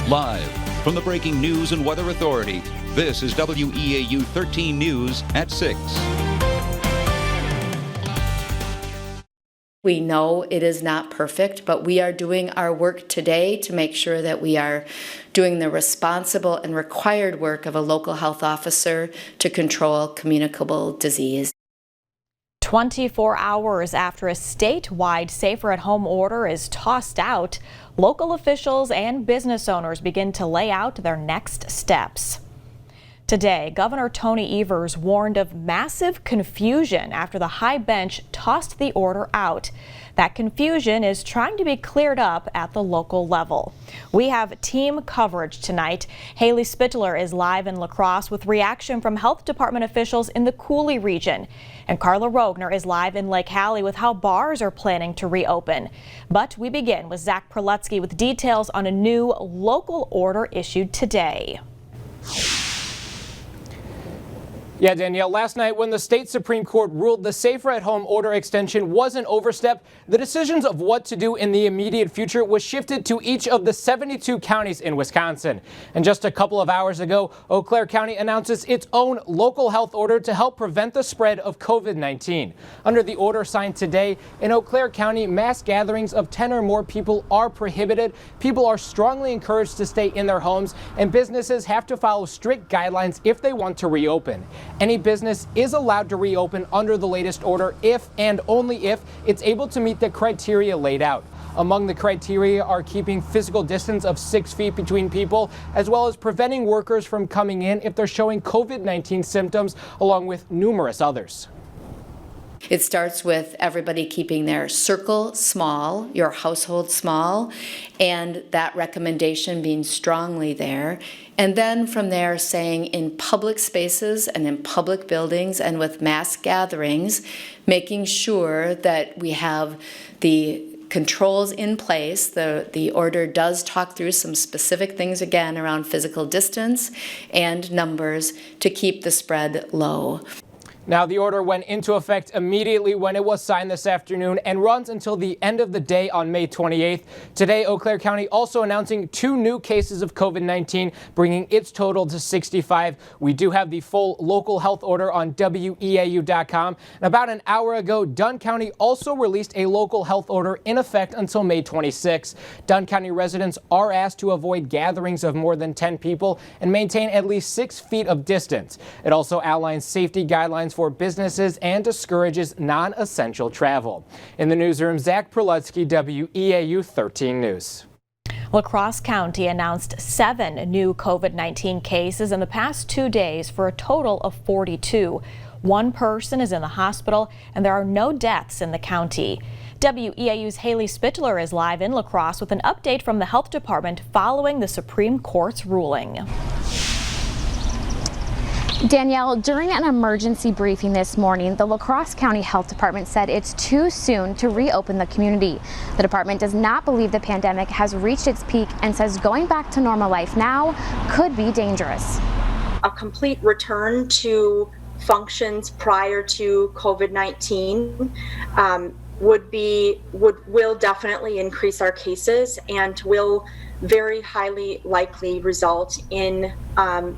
Live from the Breaking News and Weather Authority, this is WEAU 13 News at 6. We know it is not perfect, but we are doing our work today to make sure that we are doing the responsible and required work of a local health officer to control communicable disease. 24 hours after a statewide safer-at-home order is tossed out, local officials and business owners begin to lay out their next steps. Today, Governor Tony Evers warned of massive confusion after the high bench tossed the order out. That confusion is trying to be cleared up at the local level. We have team coverage tonight. Hallie Spittler is live in La Crosse with reaction from health department officials in the Cooley region. And Carla Rogner is live in Lake Hallie with how bars are planning to reopen. But we begin with Zach Proletsky with details on a new local order issued today. Yeah, Danielle, last night when the state Supreme Court ruled the safer-at-home order extension was an overstep, the decisions of what to do in the immediate future was shifted to each of the 72 counties in Wisconsin. And just a couple of hours ago, Eau Claire County announces its own local health order to help prevent the spread of COVID-19. Under the order signed today, in Eau Claire County, mass gatherings of 10 or more people are prohibited. People are strongly encouraged to stay in their homes, and businesses have to follow strict guidelines if they want to reopen. Any business is allowed to reopen under the latest order if and only if it's able to meet the criteria laid out. Among the criteria are keeping physical distance of 6 feet between people, as well as preventing workers from coming in if they're showing COVID-19 symptoms, along with numerous others. It starts with everybody keeping their circle small, your household small, and that recommendation being strongly there. And then from there saying in public spaces and in public buildings and with mass gatherings, making sure that we have the controls in place. The order does talk through some specific things again around physical distance and numbers to keep the spread low. Now, the order went into effect immediately when it was signed this afternoon and runs until the end of the day on May 28th. Today, Eau Claire County also announcing 2 new cases of COVID-19, bringing its total to 65. We do have the full local health order on WEAU.com. And about an hour ago, Dunn County also released a local health order in effect until May 26. Dunn County residents are asked to avoid gatherings of more than 10 people and maintain at least 6 feet of distance. It also outlines safety guidelines for businesses and discourages non-essential travel. In the newsroom, Zach Proletsky, WEAU 13 News. La Crosse County announced 7 new COVID-19 cases in the past 2 days for a total of 42. 1 person is in the hospital and there are no deaths in the county. WEAU's Hallie Spittler is live in La Crosse with an update from the health department following the Supreme Court's ruling. Danielle, during an emergency briefing this morning, the La Crosse County Health Department said it's too soon to reopen the community. The department does not believe the pandemic has reached its peak and says going back to normal life now could be dangerous. A complete return to functions prior to COVID-19 will definitely increase our cases and will very highly likely result in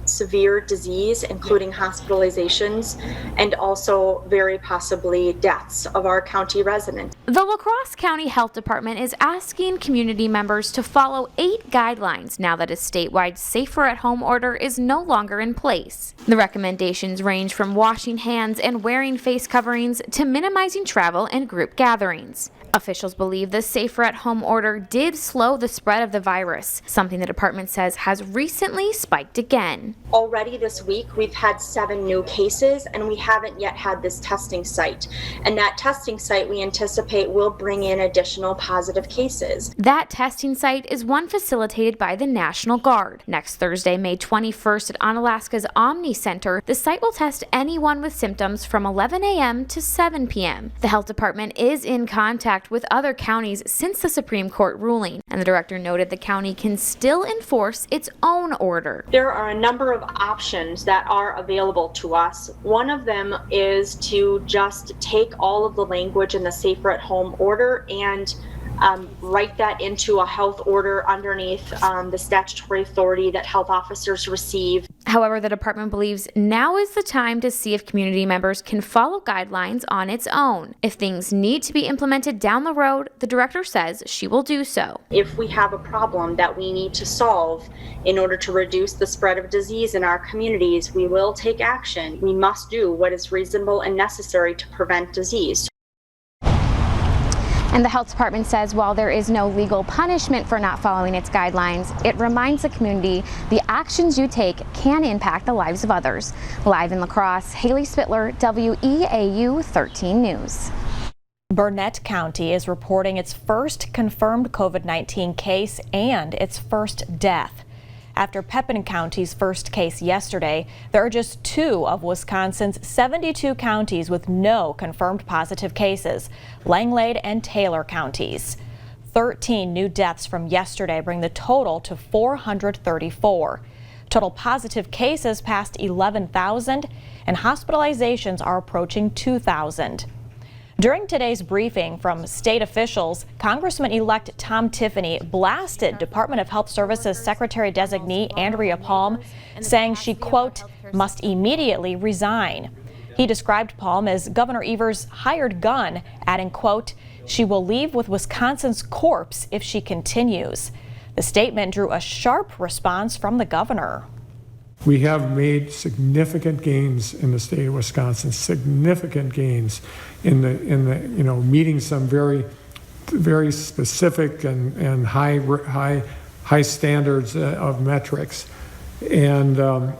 severe disease, including hospitalizations and also very possibly deaths of our county residents. The La Crosse County Health Department is asking community members to follow 8 guidelines now that a statewide safer-at-home order is no longer in place. The recommendations range from washing hands and wearing face coverings to minimizing travel and group gatherings. Officials believe the safer-at-home order did slow the spread of the virus, something the department says has recently spiked again. Already this week, we've had 7 new cases, and we haven't yet had this testing site. And that testing site we anticipate will bring in additional positive cases. That testing site is one facilitated by the National Guard. Next Thursday, May 21st at Onalaska's Omni Center, the site will test anyone with symptoms from 11 a.m. to 7 p.m. The health department is in contact with other counties since the Supreme Court ruling, and the director noted the county can still enforce its own order. There are a number of options that are available to us. One of them is to just take all of the language in the safer at home order and write that into a health order underneath the statutory authority that health officers receive. However, the department believes now is the time to see if community members can follow guidelines on its own. If things need to be implemented down the road, the director says she will do so. If we have a problem that we need to solve in order to reduce the spread of disease in our communities, we will take action. We must do what is reasonable and necessary to prevent disease. And the health department says while there is no legal punishment for not following its guidelines, it reminds the community the actions you take can impact the lives of others. Live in La Crosse, Hallie Spittler, WEAU 13 News. Burnett County is reporting its first confirmed COVID-19 case and its first death. After Pepin County's first case yesterday, there are just 2 of Wisconsin's 72 counties with no confirmed positive cases, Langlade and Taylor counties. 13 new deaths from yesterday bring the total to 434. Total positive cases passed 11,000 and hospitalizations are approaching 2,000. During today's briefing from state officials, Congressman-elect Tom Tiffany blasted Department of Health Services Secretary-designee Andrea Palm, saying she, quote, must immediately resign. He described Palm as Governor Evers' hired gun, adding, quote, she will leave with Wisconsin's corpse if she continues. The statement drew a sharp response from the governor. We have made significant gains in the state of Wisconsin, significant gains in the meeting some very specific and high standards of metrics. And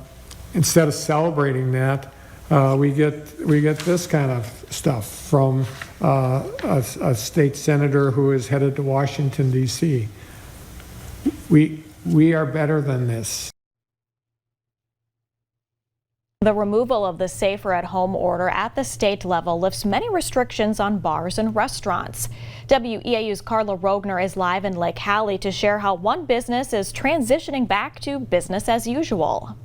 instead of celebrating that, we get this kind of stuff from a state senator who is headed to Washington, D.C. We are better than this. The removal of the Safer at Home order at the state level lifts many restrictions on bars and restaurants. WEAU's Carla Rogner is live in Lake Hallie to share how one business is transitioning back to business as usual.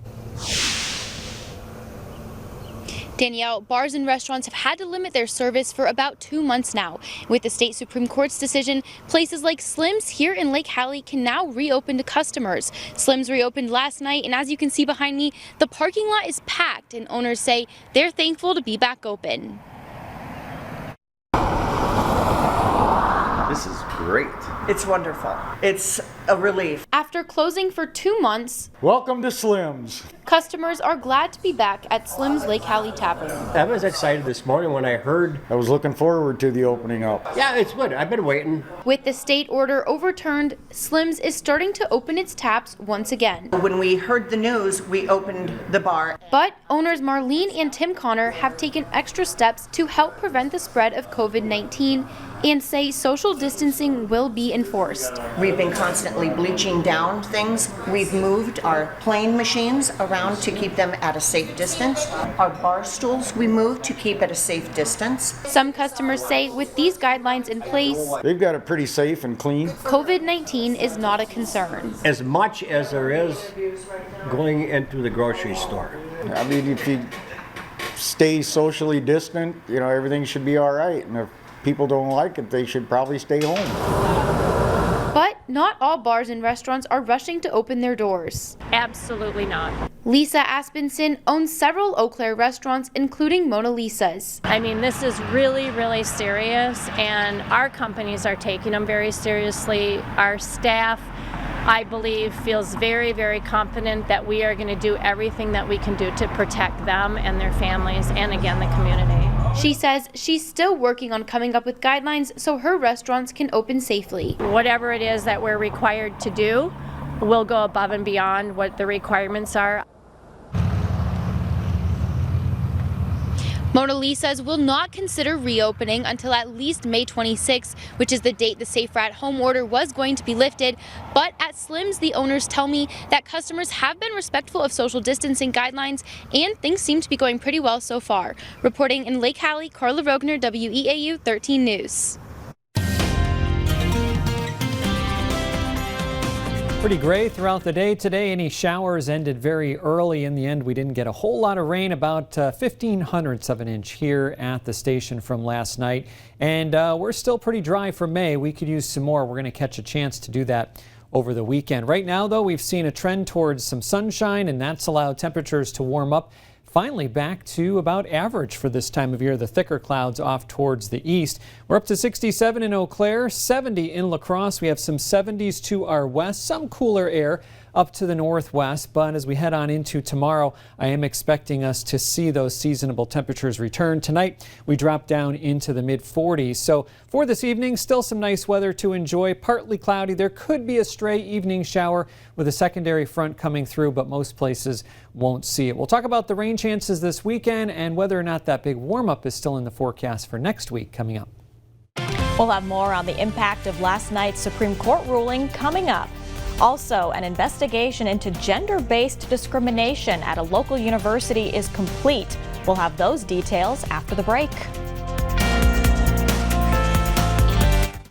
Danielle, bars and restaurants have had to limit their service for about 2 months now. With the state Supreme Court's decision, places like Slim's here in Lake Hallie can now reopen to customers. Slim's reopened last night, and as you can see behind me, the parking lot is packed, and owners say they're thankful to be back open. This is great. It's wonderful. It's a relief. After closing for 2 months, welcome to Slim's. Customers are glad to be back at Slim's Lake Hallie Tavern. I was excited this morning when I heard. I was looking forward to the opening up. Yeah, it's good. I've been waiting. With the state order overturned, Slim's is starting to open its taps once again. When we heard the news, we opened the bar. But owners Marlene and Tim Connor have taken extra steps to help prevent the spread of COVID-19 and say social distancing will be enforced. We've been constantly bleaching down things. We've moved our plane machines around to keep them at a safe distance. Our bar stools we moved to keep at a safe distance. Some customers say with these guidelines in place, they've got it pretty safe and clean. COVID-19 is not a concern. As much as there is going into the grocery store. I mean, if you stay socially distant, everything should be all right. And if people don't like it, they should probably stay home. But not all bars and restaurants are rushing to open their doors. Absolutely not. Lisa Aspenson owns several Eau Claire restaurants, including Mona Lisa's. I mean, this is really, really serious, and our companies are taking them very seriously. Our staff, I believe, feels very, very confident that we are going to do everything that we can do to protect them and their families and, again, the community. She says she's still working on coming up with guidelines so her restaurants can open safely. Whatever it is that we're required to do, we'll go above and beyond what the requirements are. Mona Lisa's will not consider reopening until at least May 26, which is the date the Safer at Home order was going to be lifted. But at Slim's, the owners tell me that customers have been respectful of social distancing guidelines and things seem to be going pretty well so far. Reporting in Lake Hallie, Carla Rogner, WEAU 13 News. Pretty gray throughout the day today. Any showers ended very early. In the end, we didn't get a whole lot of rain, about 0.15 of an inch here at the station from last night. And we're still pretty dry for May. We could use some more. We're going to catch a chance to do that over the weekend. Right now, though, we've seen a trend towards some sunshine, and that's allowed temperatures to warm up. Finally back to about average for this time of year. The thicker clouds off towards the east. We're up to 67 in Eau Claire, 70 in La Crosse. We have some 70s to our west, some cooler air up to the northwest. But as we head on into tomorrow, I am expecting us to see those seasonable temperatures return. Tonight, we drop down into the mid-40s. So for this evening, still some nice weather to enjoy. Partly cloudy. There could be a stray evening shower with a secondary front coming through, but most places won't see it. We'll talk about the rain chances this weekend and whether or not that big warm-up is still in the forecast for next week coming up. We'll have more on the impact of last night's Supreme Court ruling coming up. Also, an investigation into gender-based discrimination at a local university is complete. We'll have those details after the break.